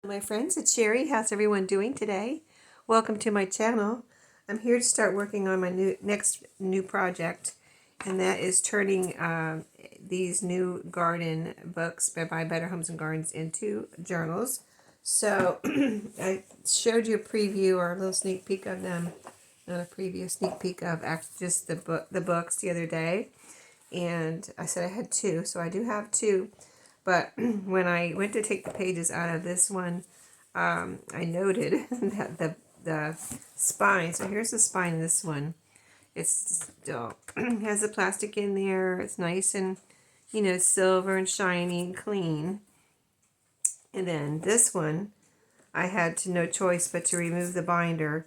My friends, it's Sheree. How's everyone doing today? Welcome to my channel. I'm here to start working on my next new project, and that is turning these new garden books by Better Homes and Gardens into journals. So I showed you a preview or a little sneak peek of them, not a preview, sneak peek of just the books the other day, and I said I had two, so I do have two. But when I went to take the pages out of this one, I noted that the spine. So here's the spine of this one. It's still has the plastic in there. It's nice and silver and shiny and clean. And then this one, I had no choice but to remove the binder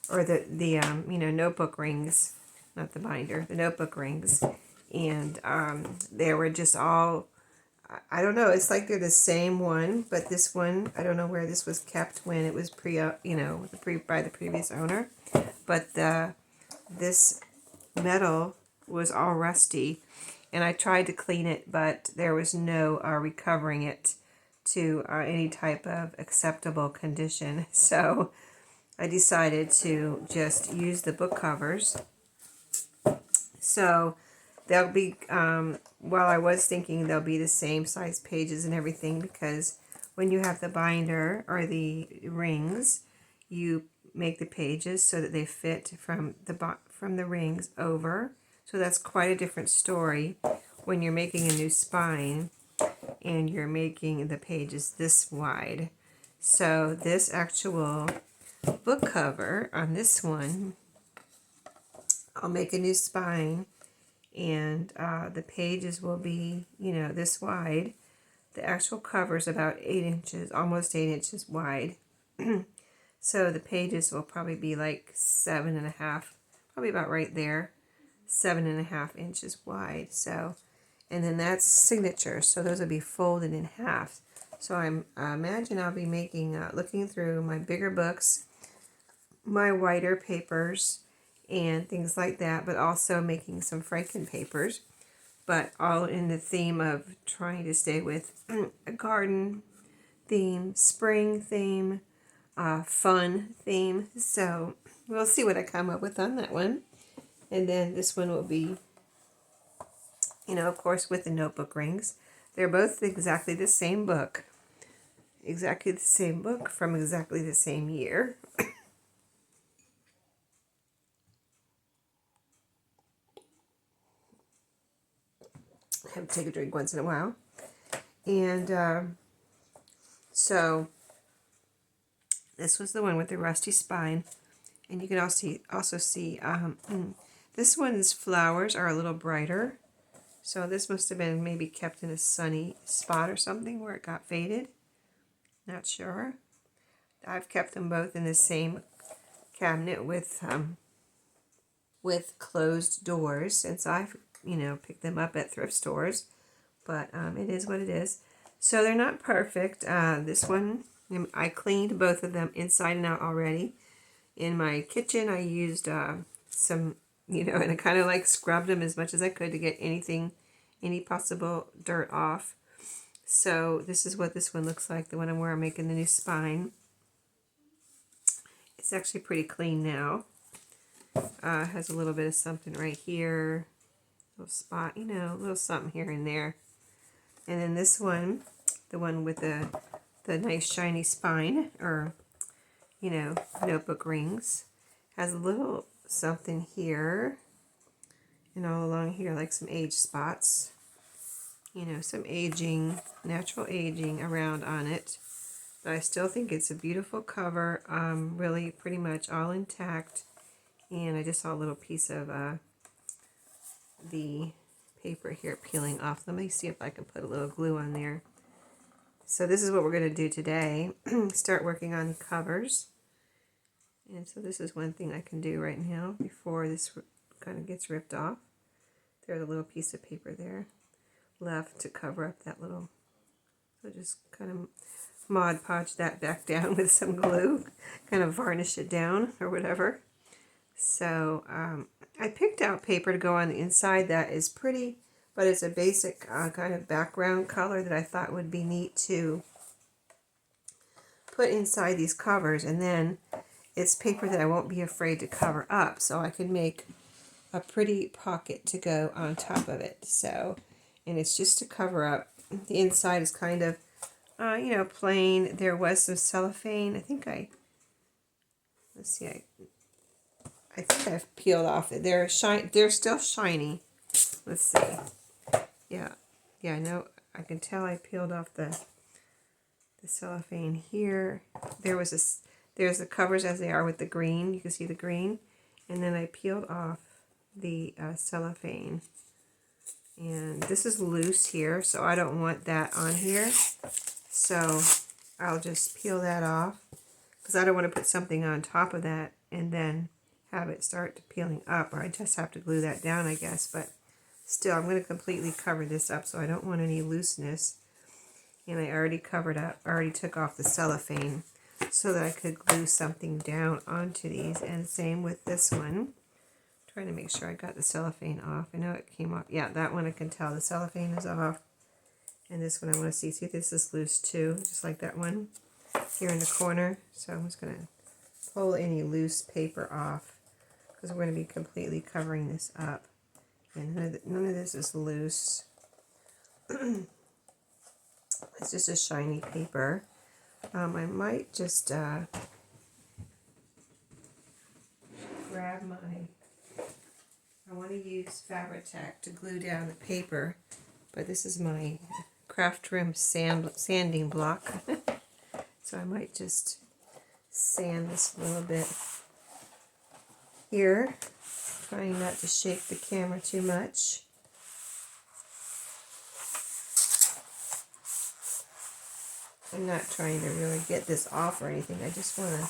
or the notebook rings, not the binder, the notebook rings, and they were just all. I don't know. It's like they're the same one, but this one, I don't know where this was kept when it was by the previous owner. But this metal was all rusty, and I tried to clean it, but there was no recovering it to any type of acceptable condition. So I decided to just use the book covers. So they'll be, while I was thinking they'll be the same size pages and everything, because when you have the binder or the rings, you make the pages so that they fit from the rings over. So that's quite a different story when you're making a new spine and you're making the pages this wide. So this actual book cover on this one, I'll make a new spine, and the pages will be, this wide. The actual cover is about 8 inches, almost 8 inches wide. So the pages will probably be like 7.5, probably about right there, 7.5 inches wide. So, and then that's signature. So those will be folded in half. So I imagine I'll be making, looking through my bigger books, my whiter papers, and things like that, but also making some Franken papers, but all in the theme of trying to stay with a garden theme, spring theme, fun theme. So we'll see what I come up with on that one. And then this one will be, of course, with the notebook rings. They're both exactly the same book. Exactly the same book from exactly the same year. I have to take a drink once in a while. And so this was the one with the rusty spine. And you can also see this one's flowers are a little brighter. So this must have been maybe kept in a sunny spot or something where it got faded. Not sure. I've kept them both in the same cabinet with closed doors, and so I've picked them up at thrift stores. But it is what it is. So they're not perfect. This one, I cleaned both of them inside and out already. In my kitchen, I used some, and I kind of like scrubbed them as much as I could to get any possible dirt off. So this is what this one looks like, the one where I'm making the new spine. It's actually pretty clean now. Has a little bit of something right here, little spot, a little something here and there. And then this one, the one with the nice shiny spine, or notebook rings, has a little something here and all along here, like some age spots, some aging, natural aging around on it. But I still think it's a beautiful cover, really pretty much all intact. And I just saw a little piece of the paper here peeling off. Let me see if I can put a little glue on there. So this is what we're going to do today. Start working on covers. And so this is one thing I can do right now before this kind of gets ripped off. There's a little piece of paper there left to cover up that little. So just kind of Mod Podge that back down with some glue, kind of varnish it down or whatever. So I picked out paper to go on the inside that is pretty, but it's a basic kind of background color that I thought would be neat to put inside these covers, and then it's paper that I won't be afraid to cover up, so I can make a pretty pocket to go on top of it. So, and it's just to cover up. The inside is kind of, you know, plain. There was some cellophane. I think let's see, I think I've peeled off. They're still shiny. Let's see. Yeah, no, I can tell I peeled off the cellophane here. There's the covers as they are with the green. You can see the green. And then I peeled off the cellophane. And this is loose here, so I don't want that on here. So I'll just peel that off, because I don't want to put something on top of that and then have it start peeling up, or I just have to glue that down, I guess. But still, I'm going to completely cover this up, so I don't want any looseness. And I already took off the cellophane so that I could glue something down onto these. And same with this one. Trying to make sure I got the cellophane off. I know it came off. Yeah, that one I can tell the cellophane is off. And this one I want to see. See, this is loose too, just like that one here in the corner. So I'm just going to pull any loose paper off, because we're going to be completely covering this up. And none of this is loose. It's just a shiny paper. I might just grab I want to use Fabri-Tac to glue down the paper, but this is my craft trim sanding block. So I might just sand this a little bit here, trying not to shake the camera too much. I'm not trying to really get this off or anything. I just want to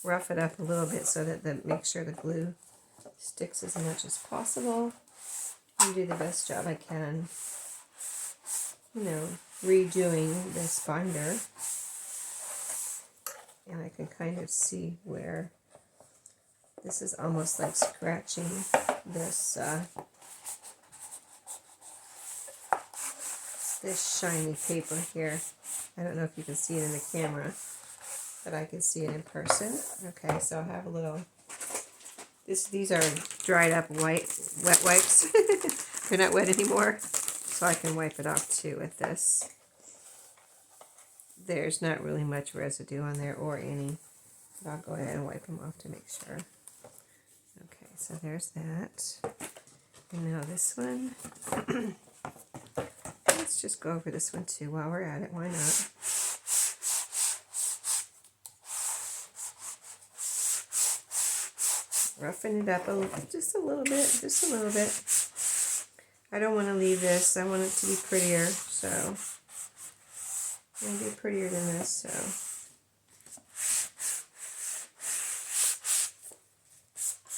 rough it up a little bit so that make sure the glue sticks as much as possible, and do the best job I can, you know, redoing this binder. And I can kind of see where this is almost like scratching this this shiny paper here. I don't know if you can see it in the camera, but I can see it in person. Okay, so I have a little, these are dried up wet wipes. They're not wet anymore, so I can wipe it off too with this. There's not really much residue on there, or any, but I'll go ahead and wipe them off to make sure. Okay, so there's that. And now this one. Let's just go over this one too while we're at it. Why not? Roughing it up just a little bit. I don't want to leave this. I want it to be prettier, so I'm going to be prettier than this,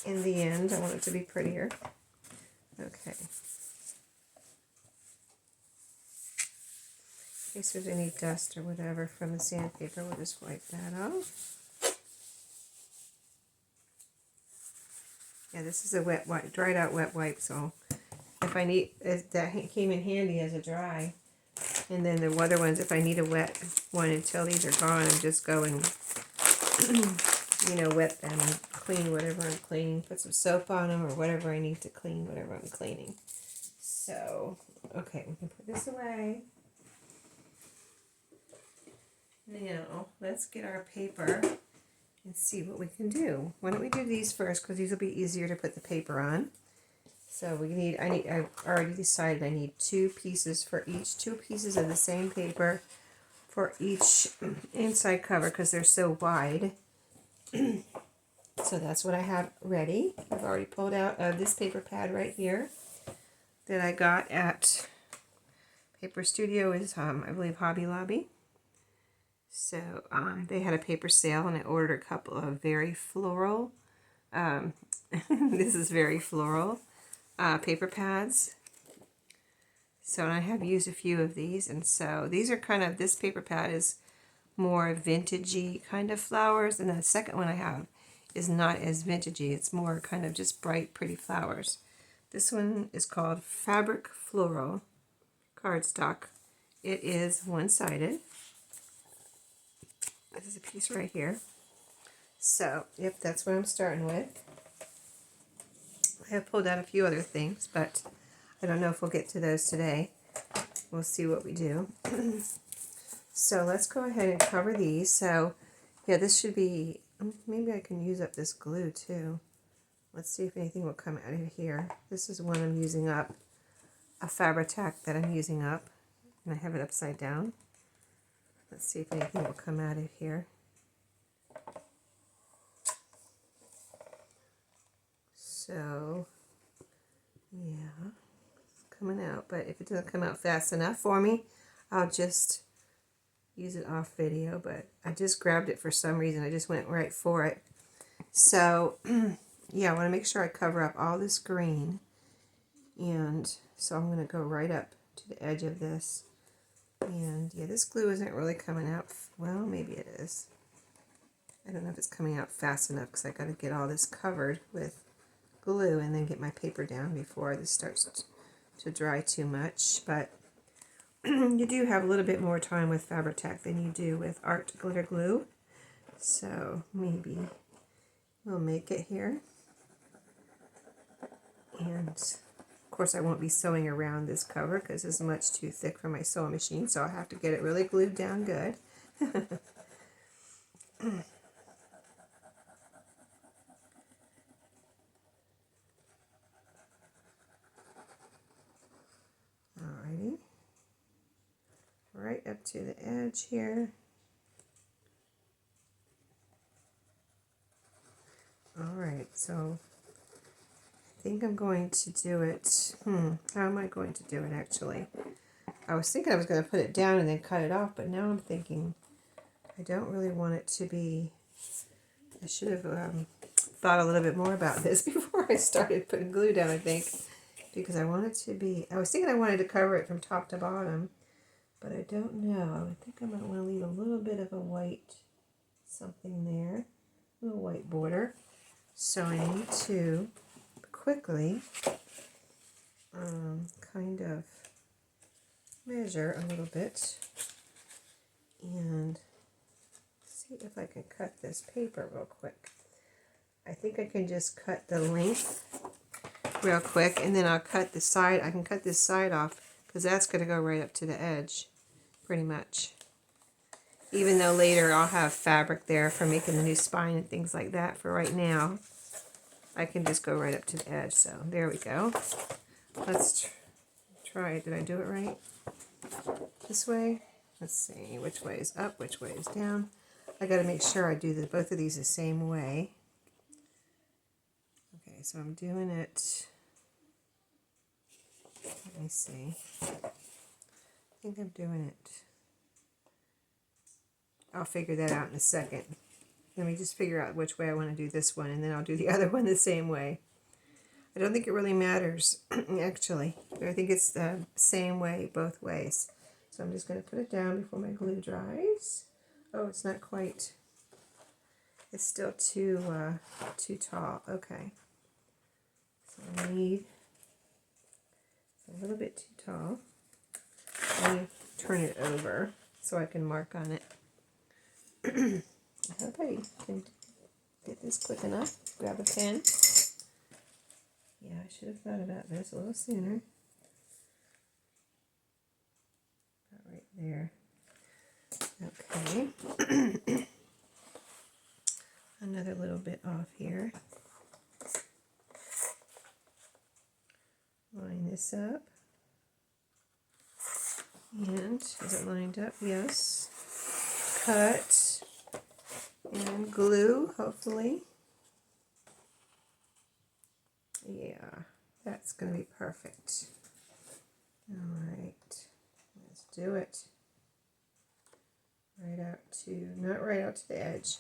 so. In the end, I want it to be prettier. Okay. In case there's any dust or whatever from the sandpaper, we'll just wipe that off. Yeah, this is a dried out wet wipe, so if I need, that came in handy as a dry. And then the other ones, if I need a wet one until these are gone, I'm just going, you know, wet them and clean whatever I'm cleaning. Put some soap on them or whatever I need to clean, whatever I'm cleaning. So, okay, we can put this away. Now, let's get our paper and see what we can do. Why don't we do these first, because these will be easier to put the paper on. So I've already decided I need 2 pieces for each, 2 pieces of the same paper for each inside cover, because they're so wide. So that's what I have ready. I've already pulled out this paper pad right here that I got at Paper Studio, is I believe Hobby Lobby. So they had a paper sale, and I ordered a couple of very floral, this is very floral, paper pads. So I have used a few of these, and so these are kind of, this paper pad is more vintagey kind of flowers, and the second one I have is not as vintagey. It's more kind of just bright, pretty flowers. This one is called Fabric Floral cardstock. It is one-sided. This is a piece right here. So, yep, that's what I'm starting with. I have pulled out a few other things, but I don't know if we'll get to those today. We'll see what we do. So let's go ahead and cover these. So, yeah, this should be, maybe I can use up this glue too. Let's see if anything will come out of here. This is one I'm using up, a Fabri-Tac that I'm using up, and I have it upside down. Let's see if anything will come out of here. So, yeah, it's coming out, but if it doesn't come out fast enough for me, I'll just use it off video, but I just grabbed it for some reason. I just went right for it. So, yeah, I want to make sure I cover up all this green, and so I'm going to go right up to the edge of this. And yeah, this glue isn't really coming out. Well, maybe it is. I don't know if it's coming out fast enough because I got to get all this covered with glue and then get my paper down before this starts to dry too much. But you do have a little bit more time with Fabri-Tac than you do with art glitter glue. So maybe we'll make it here. And of course I won't be sewing around this cover because it's much too thick for my sewing machine, so I'll have to get it really glued down good. Alrighty. Right up to the edge here. Alright, so I think I'm going to do it, how am I going to do it actually? I was thinking I was going to put it down and then cut it off, but now I'm thinking I don't really want it to be, I should have thought a little bit more about this before I started putting glue down, I think, because I want it to be, I was thinking I wanted to cover it from top to bottom, but I don't know. I think I might want to leave a little bit of a white something there, a little white border. So I need to quickly kind of measure a little bit and see if I can cut this paper real quick. I think I can just cut the length real quick, and then I'll cut the side. I can cut this side off because that's going to go right up to the edge pretty much. Even though later I'll have fabric there for making the new spine and things like that, for right now I can just go right up to the edge. So there we go. Let's try. Did I do it right? This way? Let's see. Which way is up? Which way is down? I got to make sure I do both of these the same way. Okay, so I'm doing it. Let me see. I think I'm doing it. I'll figure that out in a second. Let me just figure out which way I want to do this one, and then I'll do the other one the same way. I don't think it really matters, actually. I think it's the same way both ways. So I'm just going to put it down before my glue dries. Oh, it's not quite. It's still too tall. Okay. So I need a little bit too tall. Let me turn it over so I can mark on it. I hope I can get this quick enough. Grab a pen. Yeah, I should have thought about this a little sooner. About right there. Okay. Another little bit off here. Line this up. And is it lined up? Yes. Cut and glue, hopefully. Yeah, that's going to be perfect. Alright, let's do it. Right out to, not right out to the edge.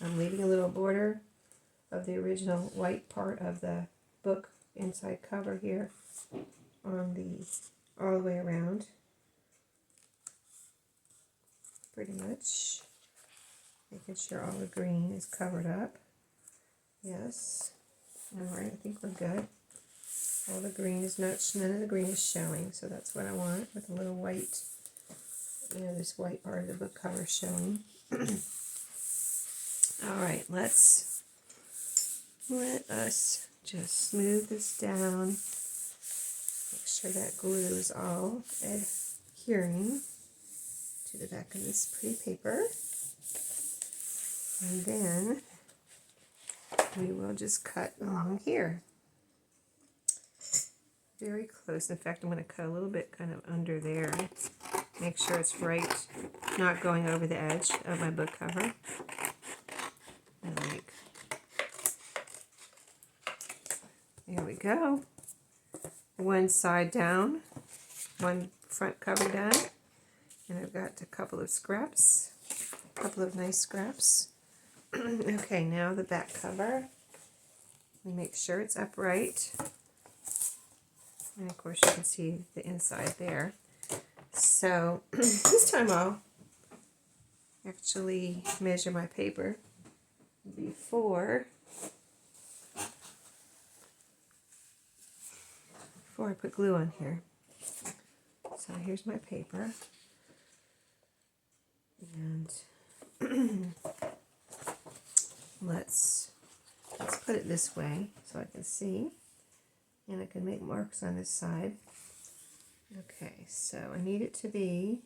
I'm leaving a little border of the original white part of the book inside cover here on the, all the way around. Pretty much. Making sure all the green is covered up. Yes. Alright, I think we're good. All the green is not, none of the green is showing, so that's what I want, with a little white, you know, this white part of the book cover showing. All right, let us just smooth this down. Make sure that glue is all adhering to the back of this pretty paper. And then we will just cut along here. Very close. In fact, I'm going to cut a little bit kind of under there. Make sure it's right, not going over the edge of my book cover. And like, there we go. One side down, one front cover done. And I've got a couple of scraps, a couple of nice scraps. Okay, now the back cover. We make sure it's upright. And of course you can see the inside there. So this time I'll actually measure my paper before I put glue on here. So here's my paper. And let's put it this way so I can see. And I can make marks on this side. Okay, so I need it to be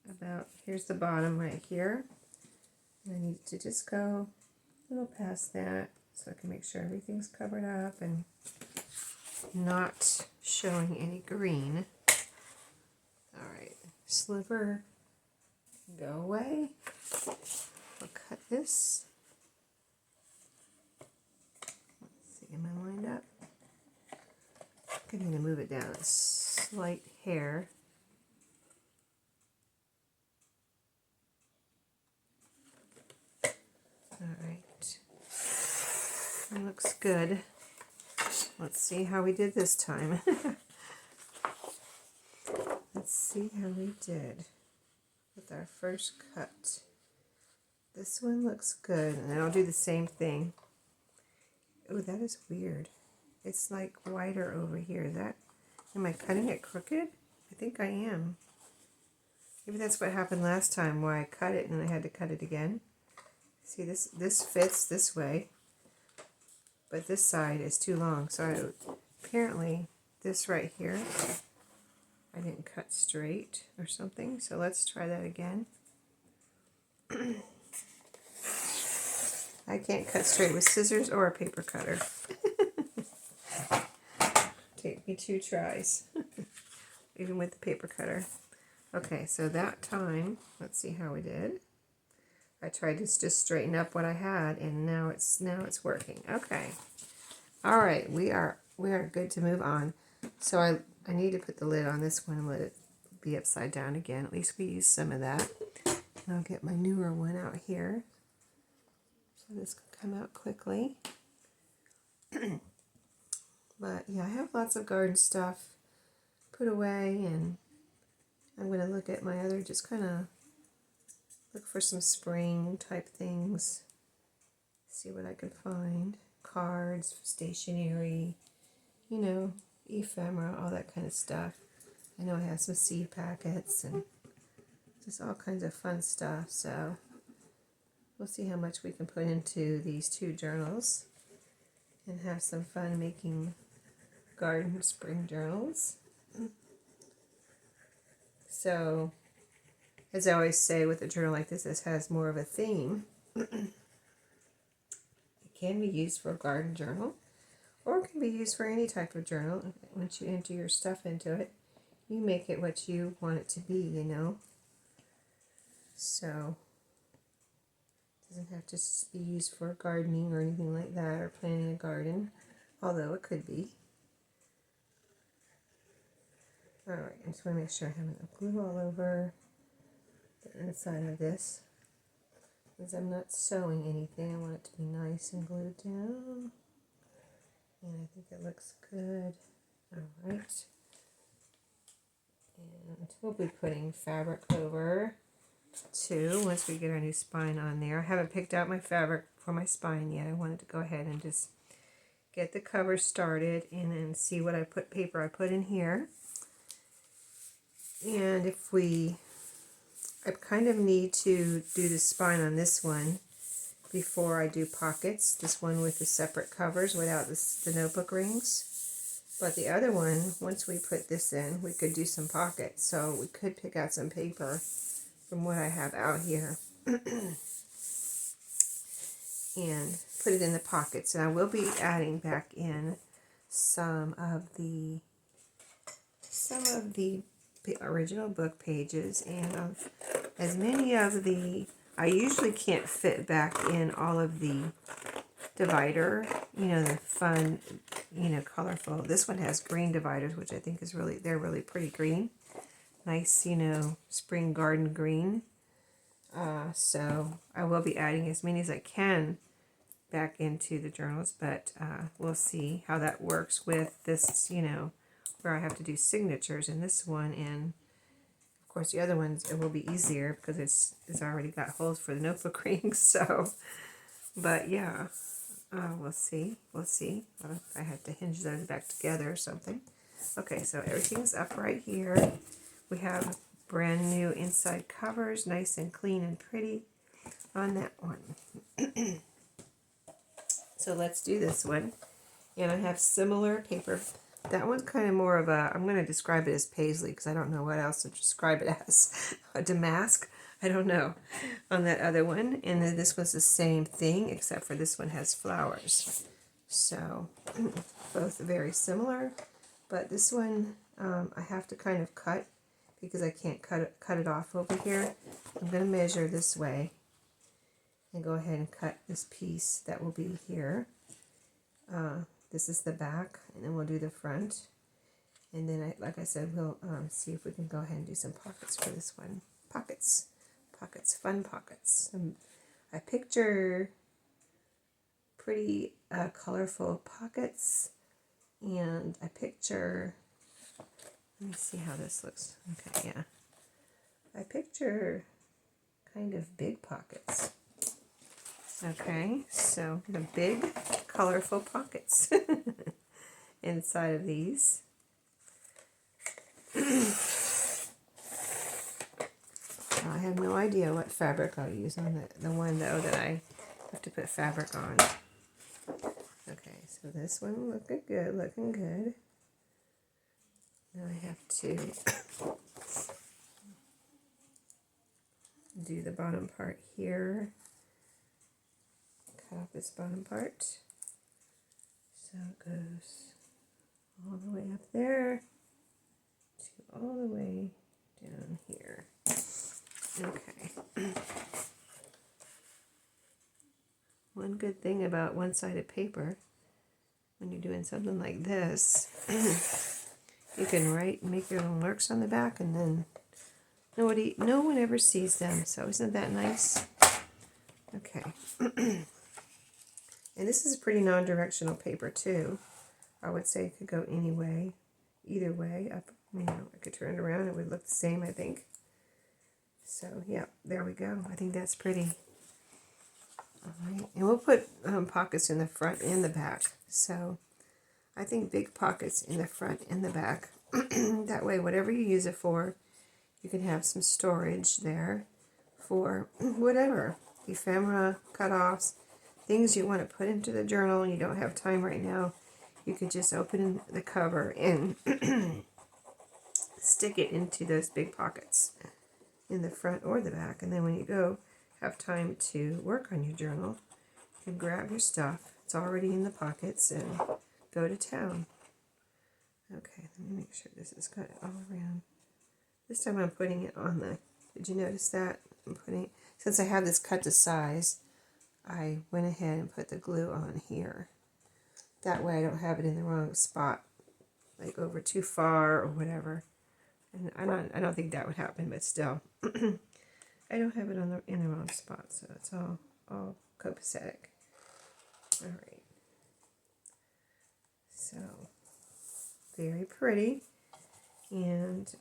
about, here's the bottom right here. And I need it to just go a little past that so I can make sure everything's covered up and not showing any green. All right, sliver, go away. I'll cut this. Let's see, am I lined up? I'm going to move it down a slight hair. All right, that looks good. Let's see how we did this time. Let's see how we did with our first cut. This one looks good, and I'll do the same thing. Oh, that is weird. It's like wider over here. Am I cutting it crooked? I think I am. Maybe that's what happened last time, where I cut it and I had to cut it again. See, this fits this way, but this side is too long. So apparently this right here, I didn't cut straight or something. So let's try that again. I can't cut straight with scissors or a paper cutter. Take me 2 tries, even with the paper cutter. Okay, so that time, let's see how we did. I tried to just straighten up what I had, and now it's working. Okay, all right, we are good to move on. So I need to put the lid on this one and let it be upside down again. At least we use some of that. And I'll get my newer one out here, so this can come out quickly. But yeah, I have lots of garden stuff put away, and I'm going to look at my other, just kind of look for some spring type things, see what I can find. Cards, stationery, you know, ephemera, all that kind of stuff. I know I have some seed packets and just all kinds of fun stuff, so we'll see how much we can put into these 2 journals and have some fun making garden spring journals. So, as I always say with a journal like this has more of a theme. It can be used for a garden journal, or it can be used for any type of journal. Once you enter your stuff into it, you make it what you want it to be, you know. So, it doesn't have to be used for gardening or anything like that, or planting a garden, although it could be. Alright, I just want to make sure I have enough glue all over the inside of this, because I'm not sewing anything. I want it to be nice and glued down, and I think it looks good. Alright, and we'll be putting fabric over too once we get our new spine on there. I haven't picked out my fabric for my spine yet. I wanted to go ahead and just get the cover started and then see what paper I put in here. And if we I kind of need to do the spine on this one before I do pockets. This one with the separate covers without the notebook rings. But the other one, once we put this in, we could do some pockets. So we could pick out some paper from what I have out here and put it in the pockets. And I will be adding back in some of the original book pages and of as many of the, I usually can't fit back in all of the divider, you know, the fun, you know, colorful. This one has green dividers, which I think is really, they're really pretty green. Nice, you know, spring garden green. So I will be adding as many as I can back into the journals, but we'll see how that works with this, you know, where I have to do signatures in this one, and of course the other ones it will be easier because it's already got holes for the notebook rings. So, but yeah, we'll see. I have to hinge those back together or something. Okay, so everything's up right here. We have brand new inside covers, nice and clean and pretty on that one. So let's do this one. And I have similar paper. That one's kind of more of a, I'm going to describe it as paisley because I don't know what else to describe it as. A damask, I don't know, on that other one. And then this one's the same thing, except for this one has flowers. So both very similar, but this one I have to kind of cut because I can't cut it off over here. I'm going to measure this way and go ahead and cut this piece that will be here. This is the back, and then we'll do the front. And then, like I said, we'll see if we can go ahead and do some pockets for this one. Pockets, fun pockets. I picture pretty colorful pockets, and I picture, let me see how this looks. Okay, yeah. I picture kind of big pockets. Okay, so the big, colorful pockets inside of these. I have no idea what fabric I'll use on the one, though, that I have to put fabric on. Okay, so this one looking good. Now I have to do the bottom part here. Cut off this bottom part. So it goes all the way up there to all the way down here. Okay. One good thing about one-sided paper, when you're doing something like this, you can make your own marks on the back, and then no one ever sees them. So isn't that nice? Okay. And this is pretty non-directional paper too. I would say it could go either way. Up, you know, I could turn it around; it would look the same, I think. So yeah, there we go. I think that's pretty. All right, and we'll put pockets in the front and the back. So I think big pockets in the front and the back. That way, whatever you use it for, you can have some storage there for whatever, ephemera, cutoffs, things you want to put into the journal and you don't have time right now. You could just open the cover and stick it into those big pockets in the front or the back. And then when you go have time to work on your journal, you can grab your stuff. It's already in the pockets and go to town. Okay, let me make sure this is got it all around. This time I'm putting it on the, did you notice that? Since I have this cut to size, I went ahead and put the glue on here. That way I don't have it in the wrong spot, like over too far or whatever. And I don't think that would happen, but still, I don't have it in the wrong spot, so it's all copacetic. All right. So very pretty, and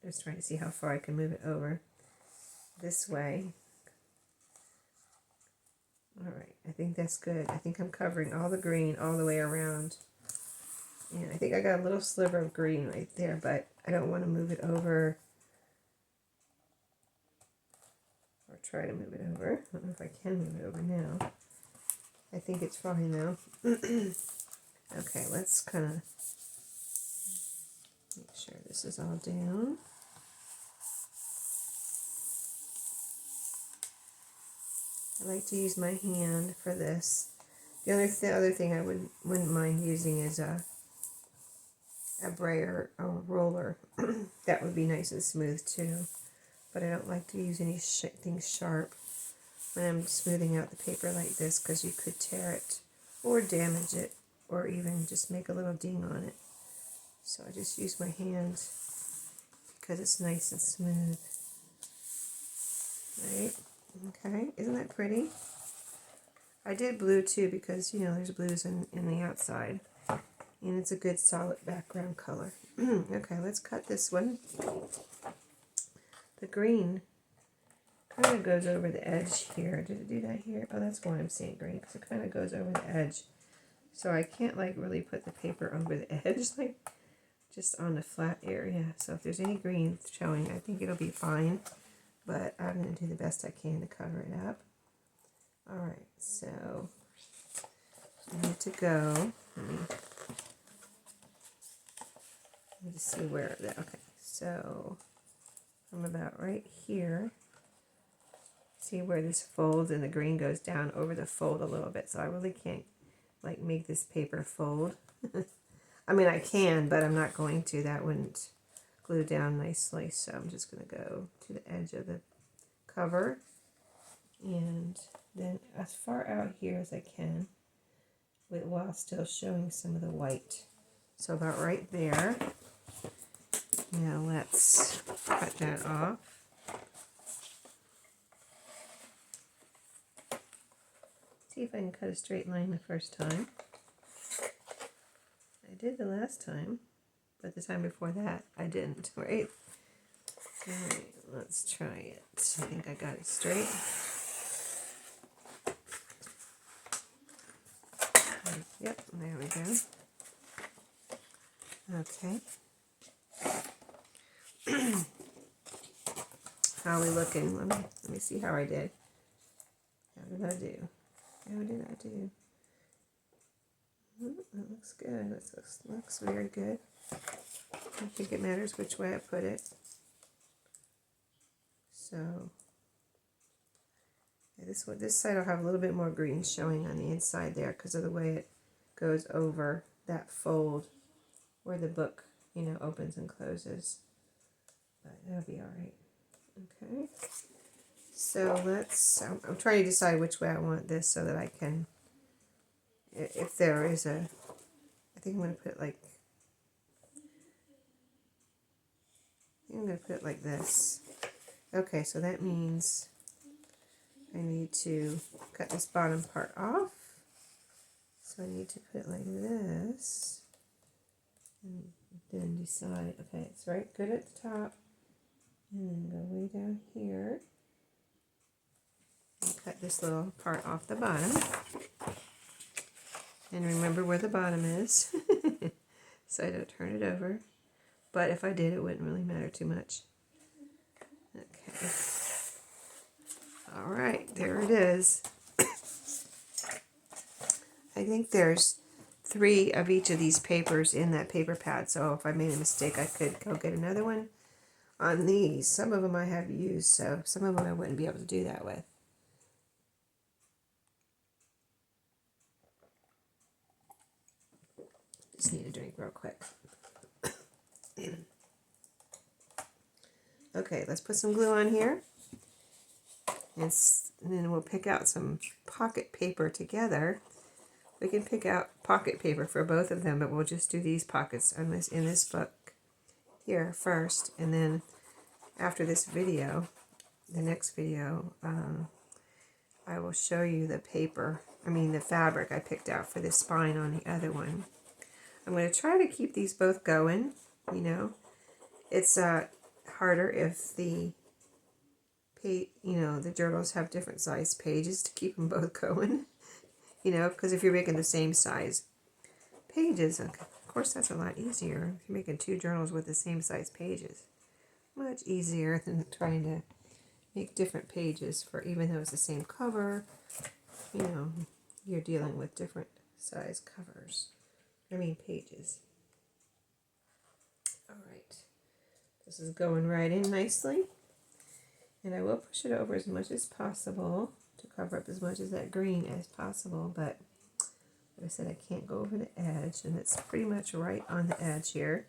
just trying to see how far I can move it over this way. All right, I think that's good. I think I'm covering all the green all the way around. Yeah, I think I got a little sliver of green right there, but I don't want to move it over. Or try to move it over. I don't know if I can move it over now. I think it's fine though. Okay, let's kind of make sure this is all down. I like to use my hand for this. The other thing I wouldn't mind using is a brayer or roller. That would be nice and smooth too. But I don't like to use any things sharp when I'm smoothing out the paper like this, because you could tear it or damage it or even just make a little ding on it. So I just use my hand because it's nice and smooth. Right? Okay, isn't that pretty? I did blue too because, you know, there's blues in the outside. And it's a good solid background color. Okay, let's cut this one. The green kind of goes over the edge here. Did it do that here? Oh, that's why I'm saying green, because it kind of goes over the edge. So I can't like really put the paper over the edge, like just on the flat area. So if there's any green showing, I think it'll be fine. But I'm going to do the best I can to cover it up. Alright, so I need to go. Let me just see where that. Okay, so I'm about right here. See where this folds and the green goes down over the fold a little bit. So I really can't like make this paper fold. I mean, I can, but I'm not going to. That wouldn't glue down nicely. So I'm just going to go to the edge of the cover and then as far out here as I can while still showing some of the white. So about right there. Now let's cut that off. See if I can cut a straight line the first time. I did the last time, but the time before that I didn't, right? Alright, let's try it. I think I got it straight. Yep, there we go. Okay. How are we looking? Let me see how I did. How did I do? How did I do? That looks good. That looks very good. I don't think it matters which way I put it. So yeah, this side will have a little bit more green showing on the inside there because of the way it goes over that fold where the book, you know, opens and closes. But that'll be all right. Okay. So I'm trying to decide which way I want this so that I can, if there is I think I'm going to put it like, this. Okay, so that means I need to cut this bottom part off. So I need to put it like this. And then decide, okay, it's right good at the top. And then go way down here. And cut this little part off the bottom. And remember where the bottom is. So I don't turn it over. But if I did, it wouldn't really matter too much. Okay. All right, there it is. I think there's 3 of each of these papers in that paper pad. So if I made a mistake, I could go get another one on these. Some of them I have used, so some of them I wouldn't be able to do that with. Just need a drink real quick. Okay, let's put some glue on here. And then we'll pick out some pocket paper together. We can pick out pocket paper for both of them, but we'll just do these pockets in this book here first. And then after this video, the next video, I will show you the fabric I picked out for the spine on the other one. I'm going to try to keep these both going, you know. It's harder if the journals have different size pages to keep them both going, you know, because if you're making the same size pages, of course, that's a lot easier. If you're making 2 journals with the same size pages. Much easier than trying to make different pages for, even though it's the same cover, you know, you're dealing with different size covers. I mean pages. All right. This is going right in nicely. And I will push it over as much as possible to cover up as much of that green as possible, but like I said, I can't go over the edge, and it's pretty much right on the edge here.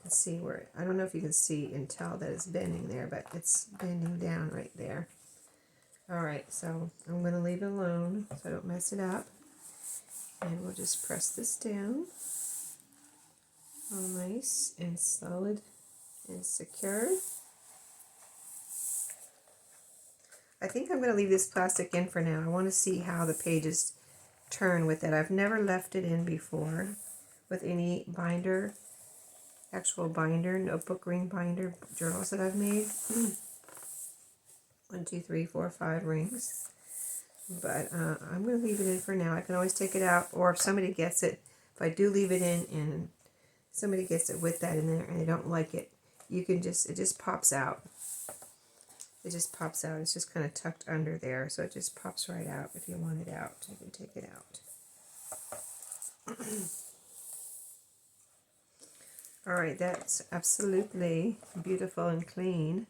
Let's see where, I don't know if you can see and tell that it's bending there, but it's bending down right there. All right, so I'm going to leave it alone so I don't mess it up. And we'll just press this down. All nice and solid and secure. I think I'm going to leave this plastic in for now. I want to see how the pages turn with it. I've never left it in before with any binder, actual binder, notebook ring binder journals that I've made. 1, 2, 3, 4, 5 rings. But I'm going to leave it in for now. I can always take it out, or if somebody gets it, if I do leave it in and somebody gets it with that in there and they don't like it, you can just, it just pops out. It just pops out. It's just kind of tucked under there, so it just pops right out. If you want it out, you can take it out. All right, that's absolutely beautiful and clean.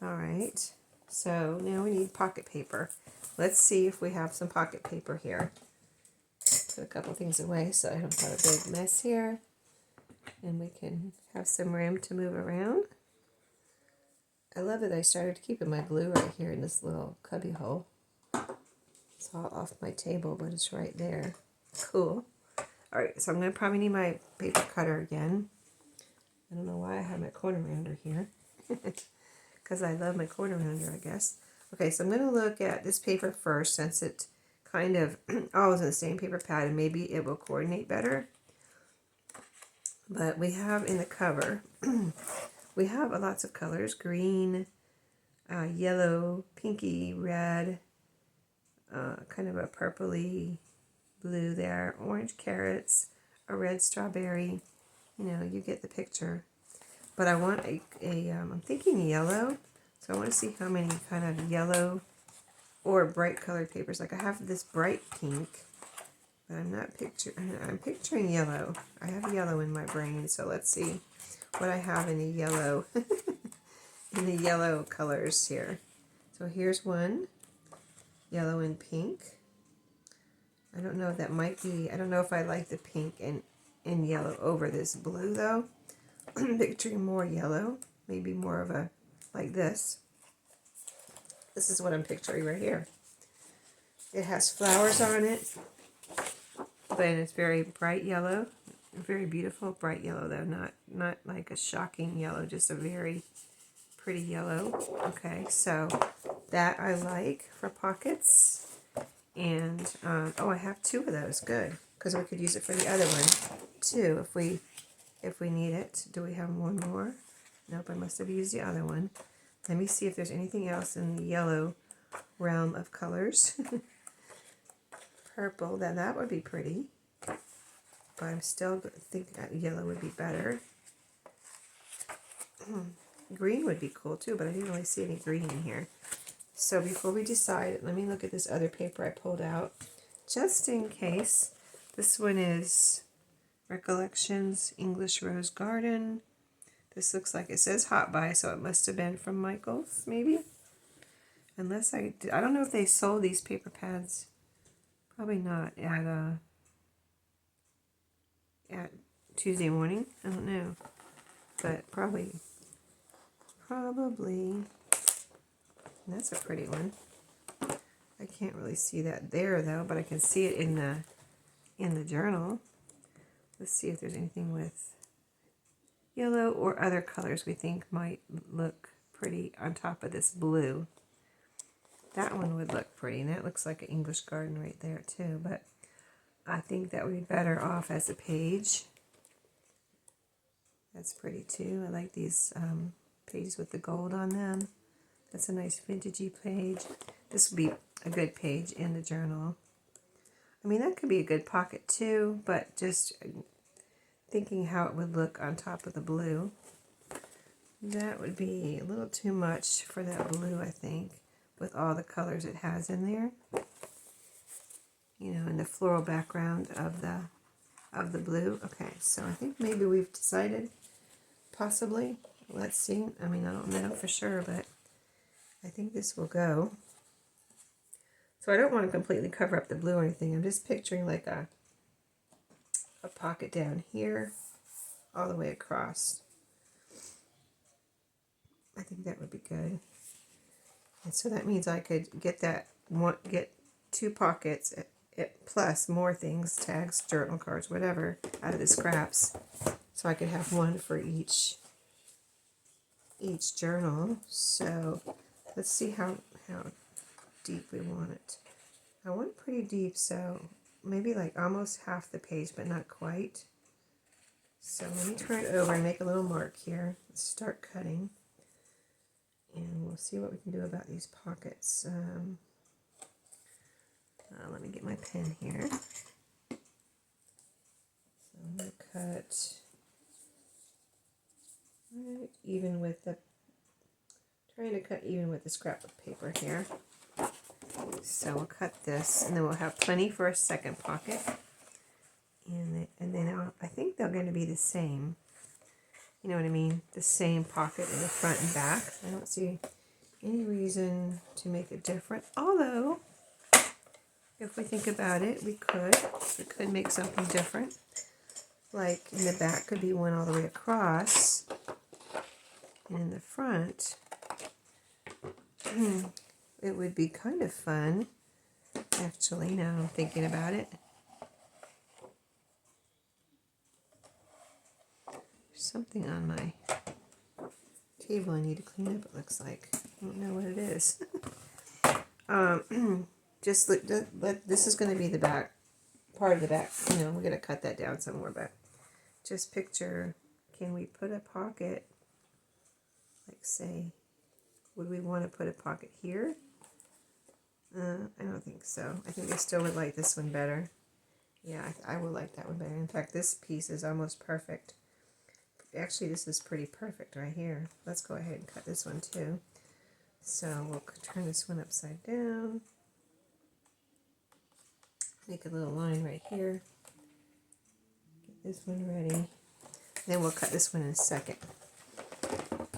All right, so now we need pocket paper. Let's see if we have some pocket paper here. Put a couple things away so I don't have a big mess here. And we can have some room to move around. I love that I started keeping my glue right here in this little cubby hole. It's all off my table, but it's right there. Cool. All right, so I'm going to probably need my paper cutter again. I don't know why I have my corner rounder here. Because I love my corner rounder, I guess. Okay, so I'm going to look at this paper first, since it kind of all is in the same paper pad, and maybe it will coordinate better. But we have in the cover, we have lots of colors: green, yellow, pinky, red, kind of a purpley blue there, orange carrots, a red strawberry. You know, you get the picture. But I want I'm thinking yellow, so I want to see how many kind of yellow or bright colored papers. Like I have this bright pink, but I'm picturing yellow. I have yellow in my brain, so let's see what I have in the yellow, in the yellow colors here. So here's one, yellow and pink. I don't know if that might be, I don't know if I like the pink and yellow over this blue though. I'm picturing more yellow, maybe more of a, like this. This is what I'm picturing right here. It has flowers on it, but it's very bright yellow. Very beautiful, bright yellow though, not like a shocking yellow, just a very pretty yellow. Okay, so that I like for pockets. And, oh, I have 2 of those, good, because we could use it for the other one too if we need it. Do we have one more? Nope, I must have used the other one. Let me see if there's anything else in the yellow realm of colors. Purple, then that would be pretty. But I'm still thinking that yellow would be better. Green would be cool too, but I didn't really see any green in here. So before we decide, let me look at this other paper I pulled out, just in case. This one is Recollections, English Rose Garden. This looks like it says Hot Buy, so it must have been from Michael's, maybe. Unless I don't know if they sold these paper pads. Probably not at Tuesday morning. I don't know, but probably. That's a pretty one. I can't really see that there though, but I can see it in the journal. Let's see if there's anything with yellow or other colors we think might look pretty on top of this blue. That one would look pretty, and that looks like an English garden right there too, but I think that would be better off as a page. That's pretty too. I like these pages with the gold on them. That's a nice vintagey page. This would be a good page in the journal. I mean, that could be a good pocket too, but just thinking how it would look on top of the blue. That would be a little too much for that blue, I think, with all the colors it has in there. You know, and the floral background of the blue. Okay, so I think maybe we've decided, possibly. Let's see. I mean, I don't know for sure, but I think this will go. So I don't want to completely cover up the blue or anything. I'm just picturing like a pocket down here, all the way across. I think that would be good. And so that means I could get get 2 pockets plus more things, tags, journal cards, whatever, out of the scraps. So I could have one for each journal. So let's see how deep we want it. I want it pretty deep, so maybe like almost half the page, but not quite. So let me turn it over and make a little mark here. Let's start cutting. And we'll see what we can do about these pockets. Let me get my pen here. So I'm going to cut right even with trying to cut even with the scrap of paper here. So we'll cut this, and then we'll have plenty for a second pocket. And then I think they're going to be the same. You know what I mean? The same pocket in the front and back. I don't see any reason to make it different. Although, if we think about it, we could make something different. Like in the back could be one all the way across. And in the front, it would be kind of fun, actually, now I'm thinking about it. There's something on my table I need to clean up, it looks like. I don't know what it is. Just look, this is going to be the back, part of the back. You know, we're going to cut that down somewhere, but just picture, can we put a pocket, like say, would we want to put a pocket here? I don't think so. I think I still would like this one better. Yeah, I would like that one better. In fact, this piece is almost perfect. Actually, this is pretty perfect right here. Let's go ahead and cut this one too. So we'll turn this one upside down. Make a little line right here. Get this one ready. Then we'll cut this one in a second.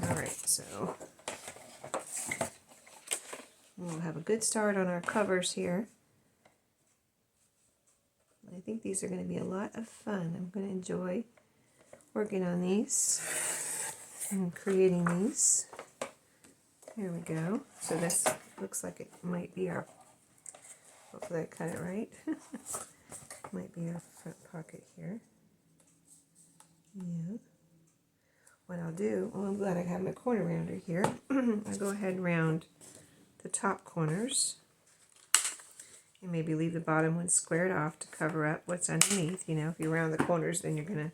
Alright, so we'll have a good start on our covers here. I think these are going to be a lot of fun. I'm going to enjoy working on these and creating these. Here we go. So this looks like it might be our, hopefully I cut it right. Might be our front pocket here. Yeah. What I'll do, well, I'm glad I have my corner rounder here. I'll go ahead and round the top corners. And maybe leave the bottom one squared off to cover up what's underneath. You know, if you round the corners, then you're going to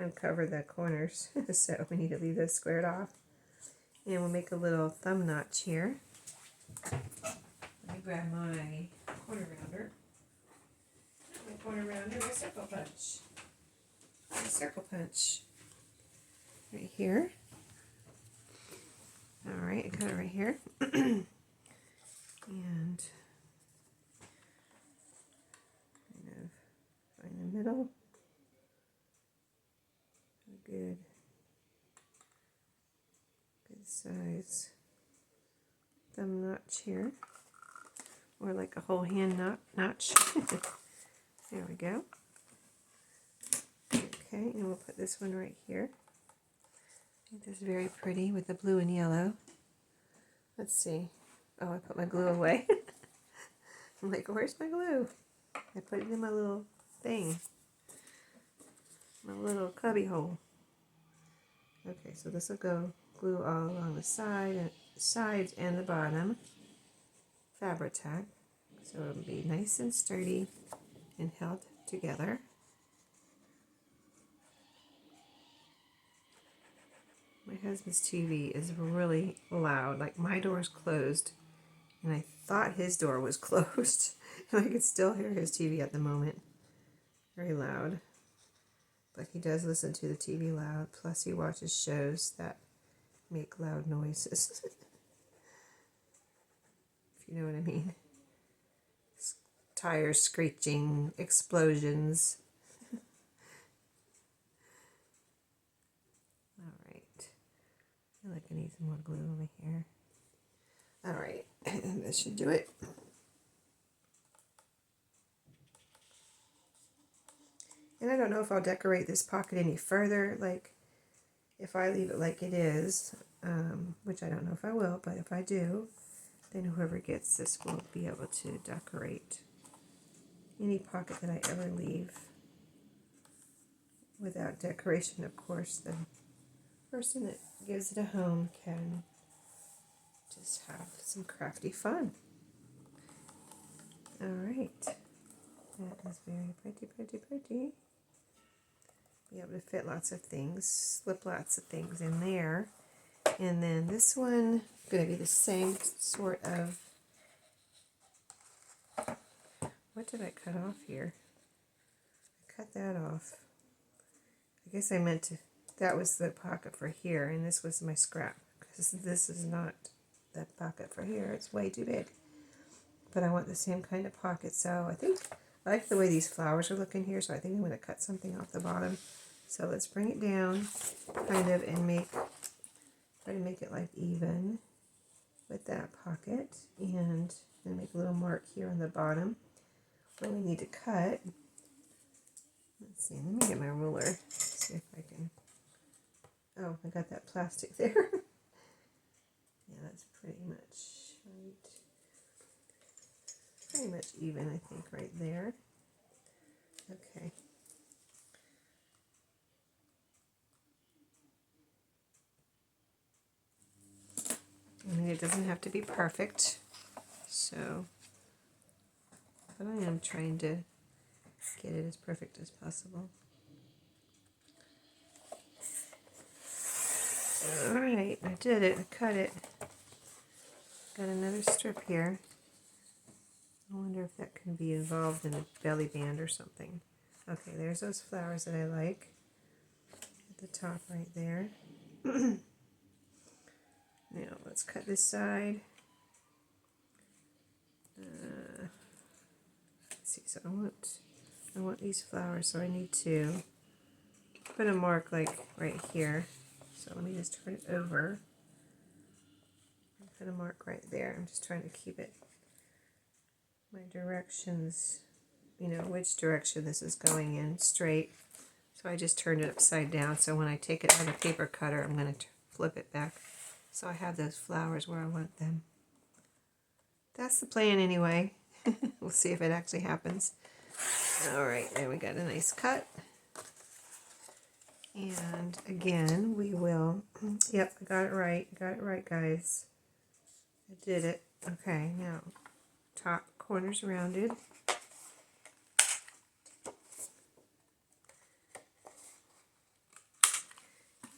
uncover the corners. So we need to leave those squared off. And we'll make a little thumb notch here. Let me grab my corner rounder. Not my corner rounder, my circle punch. My circle punch. Right here. Alright, I got it right here. And find the middle. Good size thumb notch here, or like a whole hand notch. There we go. Okay, and we'll put this one right here. I think this is very pretty with the blue and yellow. Let's see. Oh, I put my glue away. I'm like, where's my glue? I put it in my little thing. My little cubby hole. Okay, so this will go glue all along the sides and the bottom. Fabri-Tac. So it'll be nice and sturdy and held together. My husband's TV is really loud. Like my door's closed and I thought his door was closed. And I could still hear his TV at the moment. Very loud. but he does listen to the TV loud. Plus he watches shows that make loud noises. If you know what I mean. Tires screeching, explosions. Alright. I feel like I need some more glue over here. Alright, this should do it. And I don't know if I'll decorate this pocket any further, like if I leave it like it is, which I don't know if I will, but if I do, then whoever gets this will be able to decorate any pocket that I ever leave. Without decoration, of course, the person that gives it a home can just have some crafty fun. Alright, that is very pretty, pretty, pretty. Be able to fit lots of things, slip lots of things in there. And then this one is going to be the same sort of, what did I cut off here? I cut that off. I guess I meant to, that was the pocket for here, and this was my scrap, because this is not the pocket for here. It's way too big. But I want the same kind of pocket, so I think I like the way these flowers are looking here, so I think I'm going to cut something off the bottom. So let's bring it down, kind of, and try to make it like even with that pocket, and then make a little mark here on the bottom where we need to cut. Let's see, let me get my ruler, see if I can, oh, I got that plastic there. Yeah, that's pretty much right. Pretty much even, I think, right there. Okay. I mean, it doesn't have to be perfect, so, but I am trying to get it as perfect as possible. Alright, I did it, I cut it. Got another strip here. I wonder if that can be involved in a belly band or something. Okay, there's those flowers that I like at the top right there. Now let's cut this side. Let's see, so I want these flowers, so I need to put a mark like right here. So let me just turn it over and put a mark right there. I'm just trying to keep it, my directions, you know, which direction this is going in, straight. So I just turned it upside down, so when I take it out of the paper cutter, I'm going to flip it back. So I have those flowers where I want them. That's the plan anyway. We'll see if it actually happens. Alright, there we got a nice cut. And again, we will, yep, I got it right, guys. I did it. Okay, now, top corners rounded.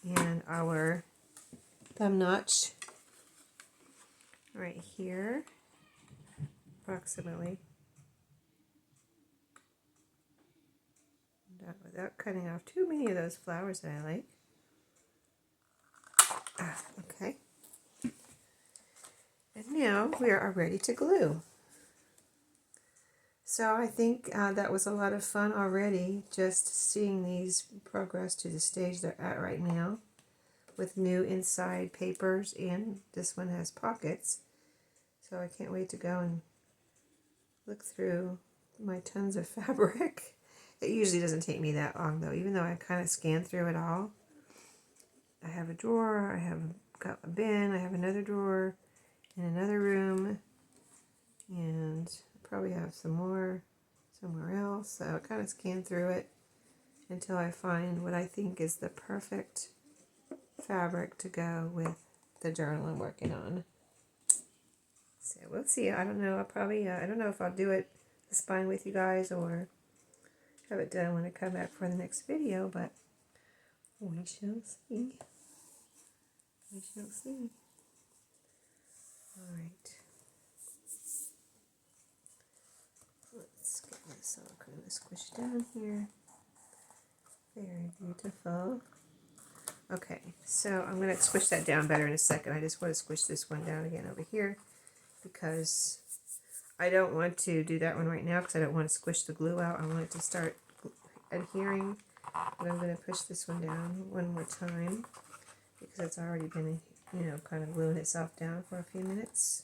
And our thumb notch right here, approximately. Without cutting off too many of those flowers that I like. Okay. And now we are ready to glue. So I think that was a lot of fun already, just seeing these progress to the stage they're at right now, with new inside papers, and this one has pockets. So I can't wait to go and look through my tons of fabric. It usually doesn't take me that long though, even though I kind of scan through it all. I have a drawer, I have got a bin, I have another drawer in another room, and I probably have some more somewhere else. So I kind of scan through it until I find what I think is the perfect fabric to go with the journal I'm working on. So we'll see. I don't know. I'll probably, I don't know if I'll do it the spine with you guys or have it done when I come back for the next video, but we shall see. We shall see. Alright. Let's get this all kind of squished down here. Very beautiful. Okay, so I'm going to squish that down better in a second. I just want to squish this one down again over here because I don't want to do that one right now because I don't want to squish the glue out. I want it to start adhering. But I'm going to push this one down one more time because it's already been, you know, kind of gluing itself down for a few minutes.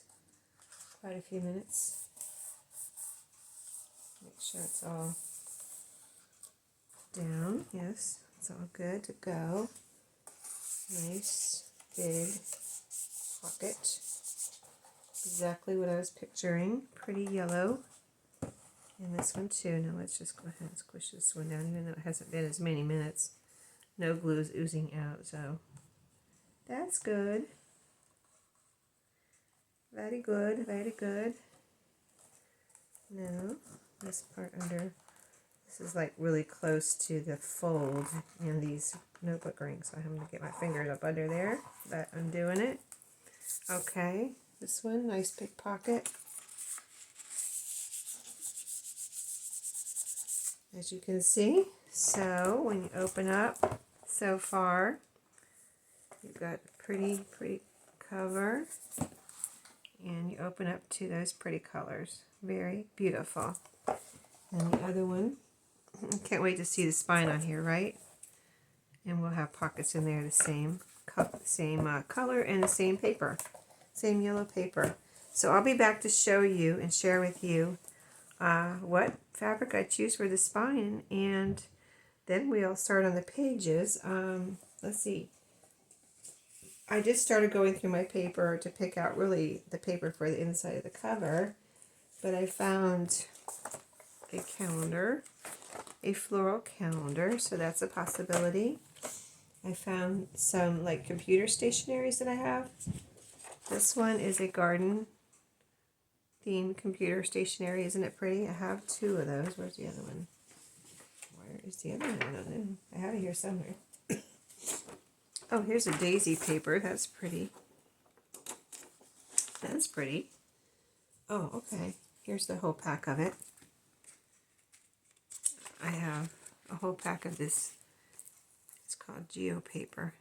Quite a few minutes. Make sure it's all down. Yes, it's all good to go. Nice big pocket. Exactly what I was picturing. Pretty yellow. And this one too. Now let's just go ahead and squish this one down, even though it hasn't been as many minutes. No glue is oozing out, so that's good. Very good, very good. Now, this part under, this is like really close to the fold in these notebook rings, so I'm going to get my fingers up under there, but I'm doing it. Okay, this one, nice big pocket. As you can see, so when you open up, so far, you've got a pretty cover, and you open up to those pretty colors. Very beautiful. And the other one, can't wait to see the spine on here, right? And we'll have pockets in there the same color and the same paper, same yellow paper. So I'll be back to show you and share with you what fabric I choose for the spine, and then we'll start on the pages. Let's see. I just started going through my paper to pick out really the paper for the inside of the cover, but I found a calendar, a floral calendar, so that's a possibility. I found some like computer stationaries that I have. This one is a garden themed computer stationery. Isn't it pretty? I have two of those. Where's the other one? Where is the other one? I don't know. I have it here somewhere. Oh, here's a daisy paper. That's pretty. That's pretty. Oh, okay. Here's the whole pack of it. I have a whole pack of this. It's called Geo paper.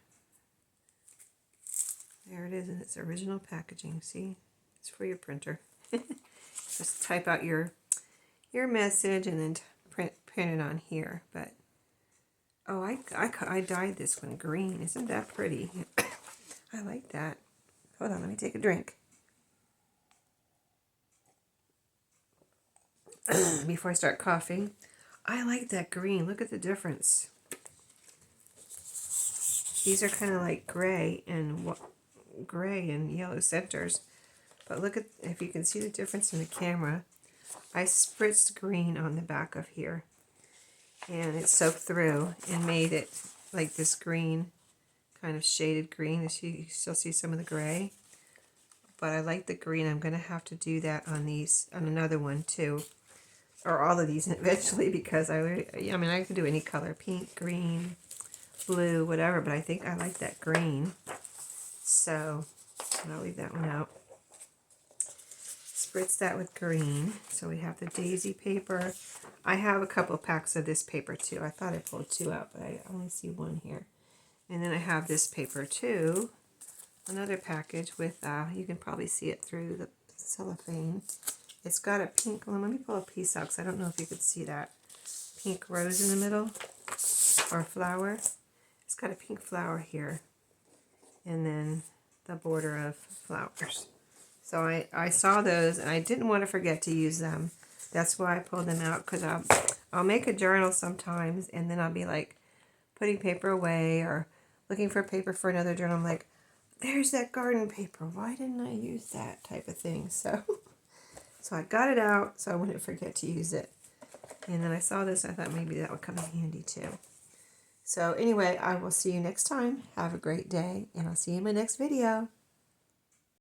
There it is in its original packaging. See? It's for your printer. Just type out your message and then print it on here. But oh, I dyed this one green. Isn't that pretty? I like that. Hold on, let me take a drink. Before I start coughing. I like that green. Look at the difference. These are kind of like gray and yellow centers. But look at, if you can see the difference in the camera, I spritzed green on the back of here. And it soaked through and made it like this green, kind of shaded green. You still see some of the gray. But I like the green. I'm going to have to do that on these, on another one too. Or all of these eventually, because I mean, I could do any color. Pink, green, blue, whatever. But I think I like that green. So I'll leave that one out. Spritz that with green. So we have the daisy paper. I have a couple packs of this paper too. I thought I pulled two out, but I only see one here. And then I have this paper too. Another package with, you can probably see it through the cellophane. It's got a pink, well, let me pull a piece out because I don't know if you could see that. Pink rose in the middle, or flower. It's got a pink flower here. And then the border of flowers. So I saw those and I didn't want to forget to use them. That's why I pulled them out, because I'll make a journal sometimes and then I'll be like putting paper away or looking for paper for another journal. I'm like, there's that garden paper. Why didn't I use that type of thing? So I got it out so I wouldn't forget to use it. And then I saw this, I thought maybe that would come in handy too. So anyway, I will see you next time. Have a great day, and I'll see you in my next video.